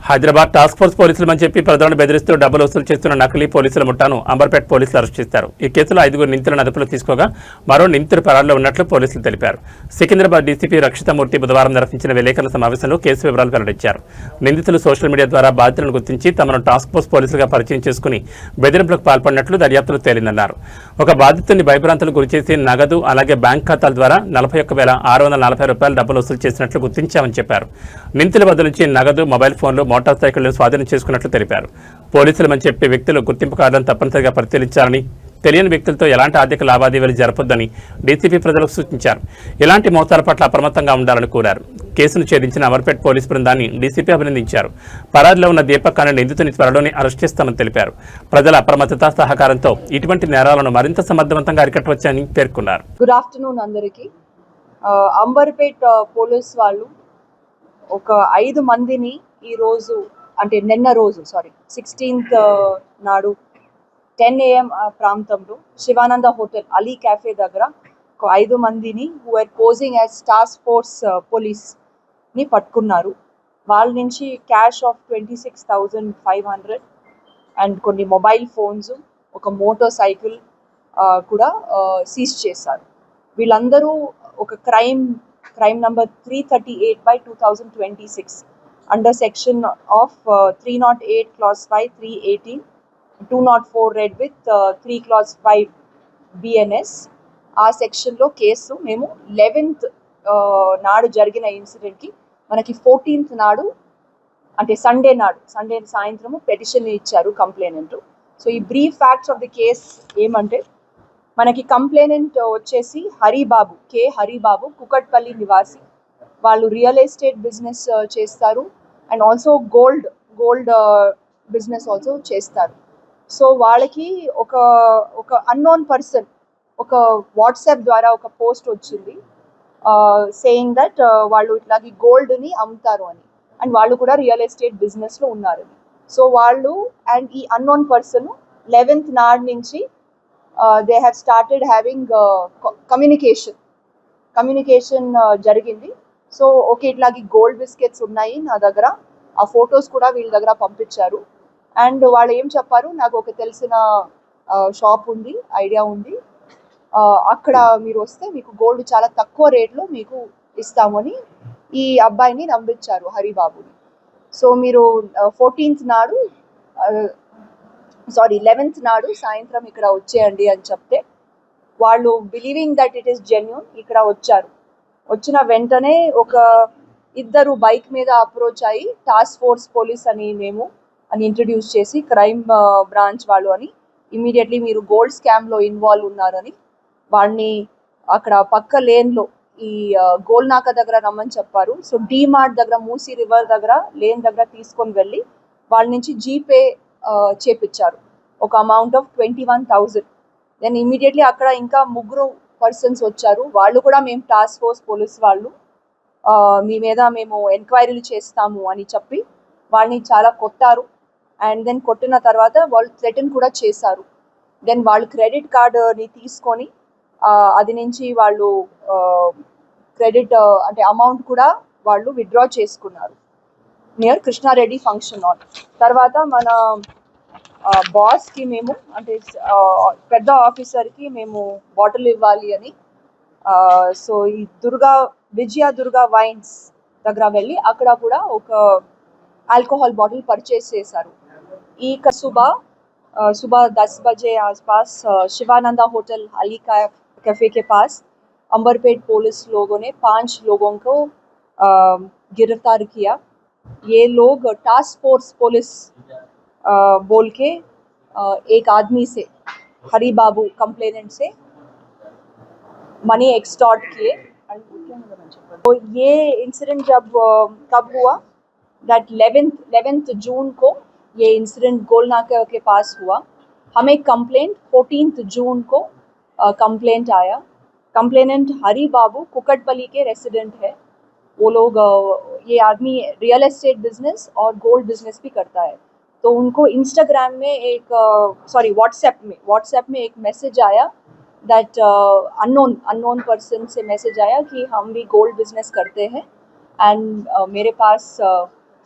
Hyderabad task force పోలీసులు చెప్పి ప్రజలను బెదిరిస్తూ డబ్బులు వసూలు చేస్తున్న నకిలీ పోలీసుల ముఠాను అంబర్పేట పోలీసులు అరెస్ట్ చేశారు. ఈ కేసులో 5 నిందితులను అదుపులో తీసుకోగా మరో నిందితుడు పరారులో ఉన్నట్లు పోలీసులు తెలిపారు. సికింద్రాబాద్ డీసీపీ రక్షితమూర్తి బుధవారం నిర్వహించిన విలేకరుల సమావేశంలో కేసు వివరాలు వెల్లడించారు. నిందితులు సోషల్ మీడియా ద్వారా బాధితులను గుర్తించి తమను టాస్క్ ఫోర్స్ పోలీసులుగా పరిచయం చేసుకుని బెదిరింపులకు పాల్పడినట్లు దర్యాప్తులో తేలిందన్నారు. ఒక బాధితుడిని భయభ్రాంతులకు గురిచేసి నగదు అలాగే బ్యాంక్ ఖాతాల ద్వారా 41,640 రూపాయల డబ్బులు వసూలు చేసినట్లు గుర్తించామని చెప్పారు. నిందితుల వద్ద నుంచి నగదు, మొబైల్ ఫోన్లు, మోటార్ సైకిళ్లను స్వాధీనం చేసుకున్నట్లు తెలిపారు. పోలీసులమని చెప్పే వ్యక్తులు గుర్తింపు కార్డులను తప్పనిసరిగా పరిశీలించాలని, తెలియని వ్యక్తులతో ఎలాంటి ఆర్థిక లావాదేవీలు జరపొద్దని డీసీపీ ప్రజలకు సూచించారు. ఇలాంటి మోసాల పట్ల అప్రమత్తంగా ఉండాలని కోరారు. కేసును ఛేదించిన అమర్పేట్ పోలీసు బృందాన్ని డీసీపీ అభినందించారు. పరారీలో ఉన్న దీపక్ అనే నిందితుని త్వరలోనే అరెస్ట్ చేస్తామని తెలిపారు. ప్రజల అప్రమత్తత, సహకారంతో ఇటువంటి నేరాలను మరింత సమర్థవంతంగా అరికట్టవచ్చని పేర్కొన్నారు. గుడ్ ఆఫ్టర్నూన్ అందరికీ. అంబర్పేట్ పోలీస్ వాళ్ళు ఒక 5 మందిని ఈ రోజు అంటే నిన్న రోజు 16th నాడు 10 AM ప్రాంతంలో శివానంద హోటల్ అలీ క్యాఫే దగ్గర ఒక 5 మందిని who are posing as task force police ని పట్టుకున్నారు. వాళ్ళ నుంచి క్యాష్ ఆఫ్ 26,500 అండ్ కొన్ని మొబైల్ ఫోన్స్, ఒక మోటార్ సైకిల్ కూడా సీజ్ చేశారు. వీళ్ళందరూ ఒక crime number 338/2026 under section of 308 clause 5, 318, 204 read with 3 clause 5 BNS ఆ సెక్షన్ లో కేసు మేము 11th నాడు జరిగిన ఇన్సిడెంట్ కి మనకి 14th నాడు అంటే సండే సాయంత్రము పెటిషన్ ఇచ్చారు కంప్లైనెంట్. సో ఈ brief facts of the case ఏమంటే, మనకి కంప్లైనెంట్ వచ్చేసి హరిబాబు కుకట్పల్లి నివాసి. వాళ్ళు రియల్ ఎస్టేట్ బిజినెస్ చేస్తారు and also gold business also చేస్తారు. సో వాళ్ళకి ఒక అన్నోన్ పర్సన్ ఒక వాట్సాప్ ద్వారా ఒక పోస్ట్ వచ్చింది సేయింగ్ దట్ వాళ్ళు ఇట్లాగే గోల్డ్ని అమ్ముతారు అని, అండ్ వాళ్ళు కూడా రియల్ ఎస్టేట్ బిజినెస్లో ఉన్నారని. సో వాళ్ళు అండ్ ఈ అన్నోన్ పర్సన్ 11th నాడు నుంచి they have started having communication జరిగింది. సో ఓకే, ఇట్లాగే గోల్డ్ బిస్కెట్స్ ఉన్నాయి నా దగ్గర, ఆ ఫొటోస్ కూడా వీళ్ళ దగ్గర పంపించారు. అండ్ వాళ్ళు ఏం చెప్పారు, నాకు ఒక తెలిసిన షాప్ ఉంది, ఐడియా ఉంది, అక్కడ మీరు వస్తే మీకు గోల్డ్ చాలా తక్కువ రేట్లో మీకు ఇస్తామని ఈ అబ్బాయిని నమ్మించారు, హరిబాబుని. సో మీరు 11th నాడు సాయంత్రం ఇక్కడ వచ్చేయండి అని చెప్తే వాళ్ళు believing that it is genuine ఇక్కడ వచ్చారు. వచ్చిన వెంటనే ఒక 2 బైక్ మీద అప్రోచ్ అయ్యి టాస్క్ ఫోర్స్ పోలీస్ అని మేము అని ఇంట్రడ్యూస్ చేసి క్రైమ్ బ్రాంచ్ వాళ్ళు అని ఇమీడియట్లీ మీరు గోల్డ్ స్కామ్లో ఇన్వాల్వ్ ఉన్నారని వాడిని అక్కడ పక్క లేన్లో ఈ గోల్నాక దగ్గర రమ్మని చెప్పారు. సో డీమార్ట్ దగ్గర మూసీ రివర్ దగ్గర లేన్ దగ్గర తీసుకొని వెళ్ళి వాళ్ళ నుంచి జీపే చేపించారు ఒక అమౌంట్ ఆఫ్ 21,000. దెన్ ఇమీడియట్లీ అక్కడ ఇంకా 3 పర్సన్స్ వచ్చారు. వాళ్ళు కూడా మేము టాస్క్ ఫోర్స్ పోలీస్ వాళ్ళు మీ మీద మేము ఎంక్వైరీలు చేస్తాము అని చెప్పి వాళ్ళని చాలా కొట్టారు. అండ్ దెన్ కొట్టిన తర్వాత వాళ్ళు థ్రెటన్ కూడా చేశారు. దెన్ వాళ్ళు క్రెడిట్ కార్డుని తీసుకొని అది నుంచి వాళ్ళు క్రెడిట్ అంటే అమౌంట్ కూడా వాళ్ళు విత్డ్రా చేసుకున్నారు నియర్ కృష్ణారెడ్డి ఫంక్షన్ హాల్. తర్వాత మన బాస్కి మేము అంటే పెద్ద ఆఫీసర్కి మేము బాటిల్ ఇవ్వాలి అని సో ఈ విజయ దుర్గా వైన్స్ దగ్గర వెళ్ళి అక్కడ కూడా ఒక ఆల్కహాల్ బాటిల్ పర్చేస్ చేశారు. ఈ सुबह 10 बजे आसपास शिवानंदा होटल अली कैफे के पास अंबरपेट पुलिस लोगों ने 5 लोगों को गिरफ्तार किया. ये लोग टास्क फोर्स पुलिस बोल के एक आदमी से, हरिबाबू कंप्लेनेंट से मनी एक्सटॉर्ट किए. तो ये इंसिडेंट कब हुआ, दैट 11th जून को ये इंसिडेंट गोलनाका के पास हुआ. हमें कंप्लेंट 14th जून को कंप्लेंट आया. कंप्लेनेंट हरिबाबू कुकटपल्ली के रेसिडेंट है. वो लोग ये आदमी रियल एस्टेट बिजनेस और गोल्ड बिजनेस भी करता है. तो उनको इंस्टाग्राम में व्हाट्सएप में एक मैसेज आया दैट अननोन पर्सन से मैसेज आया कि हम भी गोल्ड बिजनेस करते हैं एंड मेरे पास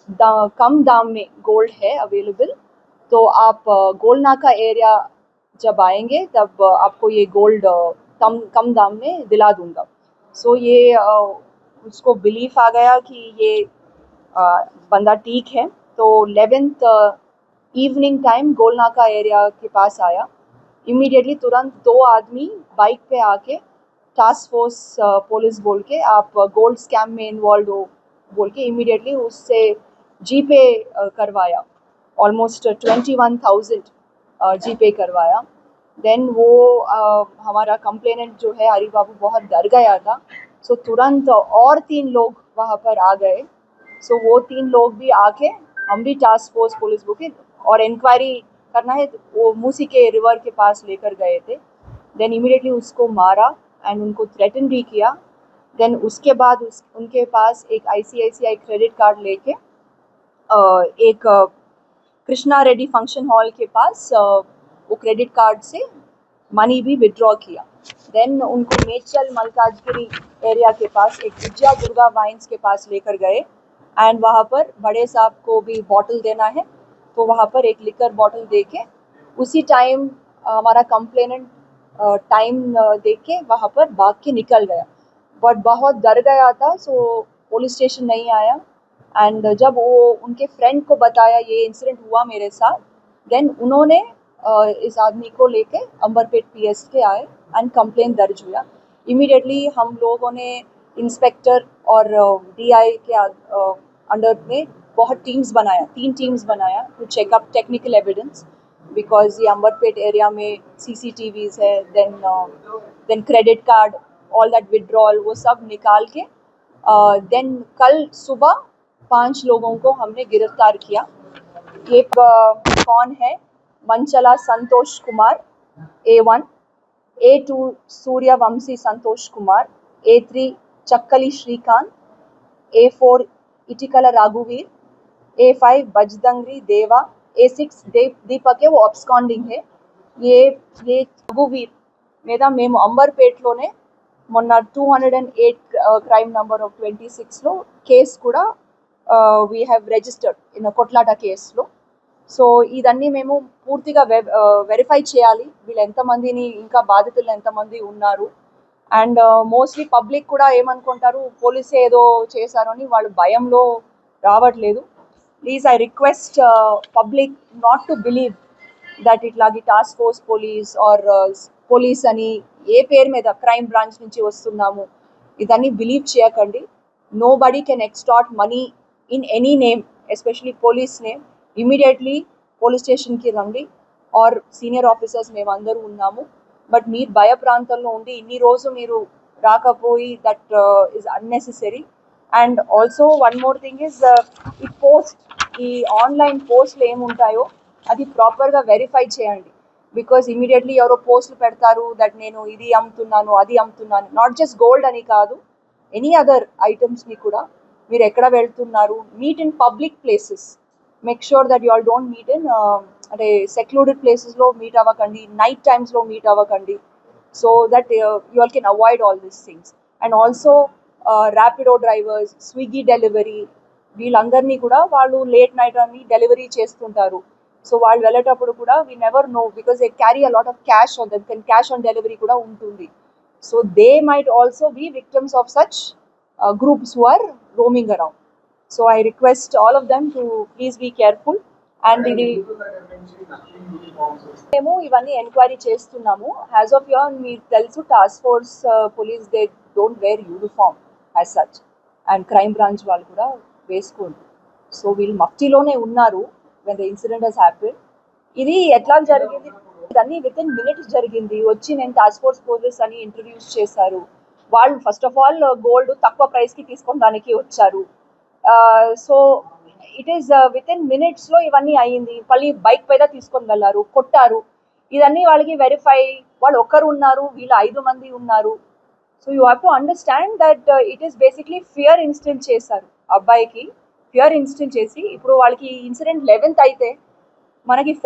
कम दाम में गोल्ड है अवेलेबल, तो आप गोलनाका एरिया जब आएंगे तब आपको ये गोल्ड कम कम दाम में दिला दूंगा। सो ये उसको बिलीफ आ गया कि ये बंदा ठीक है, तो 11th इवनिंग टाइम गोलनाका एरिया के पास आया। इमीडिएटली तुरंत 2 आदमी बाइक पे आके टास्क फोर्स पुलिस बोल के आप गोल्ड स्कैम में इन्वॉल्व हो बोल के इमीडिएटली उससे जीपे करवाया, ऑलमोस्ट 21,000 जीपे करवाया। देन वो हमारा कंप्लेनेंट जो है हरी बाबू बहुत डर गया था, सो तुरंत और 3 लोग वहाँ पर आ गए। सो वो 3 लोग भी आके हम भी टास्क फोर्स पुलिस बुके और इंक्वायरी करना है वो मूसी के रिवर के पास लेकर गए थे। देन इमीडिएटली उसको मारा एंड उनको थ्रेटन भी किया। देन उसके बाद उनके पास एक ICICI क्रेडिट कार्ड लेके एक कृष्णा रेड्डी फंक्शन हॉल के पास वो क्रेडिट कार्ड से मनी भी विड्रॉ किया। देन उनको मेचल मल्काजगिरी एरिया के पास एक विजया दुर्गा वाइन्स के पास लेकर गए एंड वहाँ पर बड़े साहब को भी बॉटल देना है, तो वहाँ पर एक लिकर बॉटल दे के उसी टाइम हमारा कंप्लेनेंट टाइम देख के वहाँ पर भाग के निकल गया, बट बहुत डर गया था, सो पुलिस स्टेशन नहीं आया। एंड जब वो उनके फ्रेंड को बताया ये इंसिडेंट हुआ मेरे साथ, देन उन्होंने इस आदमी को लेके अंबरपेट PS के आए एंड कंप्लेन दर्ज हुआ। इमीडिएटली हम लोगों ने इंस्पेक्टर और DI के अंडर में बहुत टीम्स बनाया, 3 टीम्स बनाया to checkup technical evidence, because ये अंबरपेट एरिया में CCTVs है, then credit card, all that withdrawal वो सब निकाल के देन कल सुबह 5 लोगों को हमने गिरफ्तार किया। ये कौन है? मंचला Santosh Kumar A1, A2 Suryavanshi Santosh Kumar, A3 चक्कली Shrikant, A4 इटिकला राघुवीर, A5 बजदंगरी देवा, A6 दीपक है वो अब्स्कांडिंग है। ये రఘువీర్ మీద మేము అంబర్పేటలోనే మొన్న 208 క్రైమ్ నంబర్ ఆఫ్ 26లో కేసు కూడా వీ హ్యావ్ రిజిస్టర్డ్ ఇన్ కొట్లాట కేసులో. సో ఇదన్నీ మేము పూర్తిగా వెరిఫై చేయాలి, వీళ్ళు ఎంతమందిని ఇంకా బాధితులు ఎంతమంది ఉన్నారు. అండ్ మోస్ట్లీ పబ్లిక్ కూడా ఏమనుకుంటారు పోలీసు ఏదో చేశారు అని వాళ్ళు భయంలో రావట్లేదు. Please I request public not to believe that ఇట్లాగే task force police or police అని ఏ పేరు మీద క్రైమ్ బ్రాంచ్ నుంచి వస్తున్నాము ఇదన్నీ బిలీవ్ చేయకండి. Nobody can extort money in any name, especially police name. Immediately police స్టేషన్కి రండి ఆర్ సీనియర్ ఆఫీసర్స్ మేమందరూ ఉన్నాము. బట్ మీరు భయ ప్రాంతంలో ఉండి ఇన్ని రోజు మీరు రాకపోయి that is unnecessary. And also one more thing is ఈ పోస్ట్, ఈ ఆన్లైన్ పోస్ట్లు ఏముంటాయో అది ప్రాపర్గా వెరిఫై చేయండి. బికాజ్ ఇమీడియట్లీ ఎవరో పోస్టులు పెడతారు దట్ నేను ఇది అమ్ముతున్నాను అది అమ్ముతున్నాను. నాట్ జస్ట్ గోల్డ్ అని కాదు, ఎనీ అదర్ ఐటమ్స్ని కూడా మీరు ఎక్కడ వెళ్తున్నారు, meet in public places. Make sure that you all don't meet in అంటే సెక్లూడెడ్ ప్లేసెస్లో మీట్ అవ్వకండి, నైట్ టైమ్స్లో మీట్ అవ్వకండి, so that you all can avoid all these things. And also Rapido drivers, Swiggy delivery వీళ్ళందరినీ కూడా వాళ్ళు లేట్ నైట్ అని delivery చేస్తుంటారు. సో వాళ్ళు వెళ్ళేటప్పుడు కూడా we never know because they carry a lot of cash on them, can cash on delivery కూడా ఉంటుంది. So they might also be victims of such groups who are roaming around. So I request all of them to please be careful. And ఇది మేము ఇవన్నీ enquiry చేస్తున్నాము. As of your మీకు తెలుసు task force police they don't wear uniform as such, and crime branch వాళ్ళు కూడా వేసుకోండి. So వీళ్ళు మఫ్టీలోనే ఉన్నారు when the incident has happened. ఇది ఎట్లా జరిగింది, ఇదన్నీ విత్ ఇన్ మినిట్స్ జరిగింది. వచ్చి నేను టాస్క్ ఫోర్స్ పోలీస్ అని ఇంట్రడ్యూస్ చేశారు. వాళ్ళు ఫస్ట్ ఆఫ్ ఆల్ గోల్డ్ తక్కువ ప్రైస్కి తీసుకోవడానికి వచ్చారు. So it is with in మినిట్స్లో ఇవన్నీ అయ్యింది. మళ్ళీ బైక్ పైన తీసుకొని వెళ్ళారు, కొట్టారు. ఇదన్నీ వాళ్ళకి వెరిఫై, వాళ్ళు ఒక్కరు ఉన్నారు, వీళ్ళు 5 మంది ఉన్నారు. So you have to understand that it is basically fear instil చేశారు అబ్బాయికి, ఫియర్ ఇన్స్టిల్ చేసి ఇప్పుడు వాళ్ళకి ఇన్సిడెంట్ 11th అయితే మనకి 4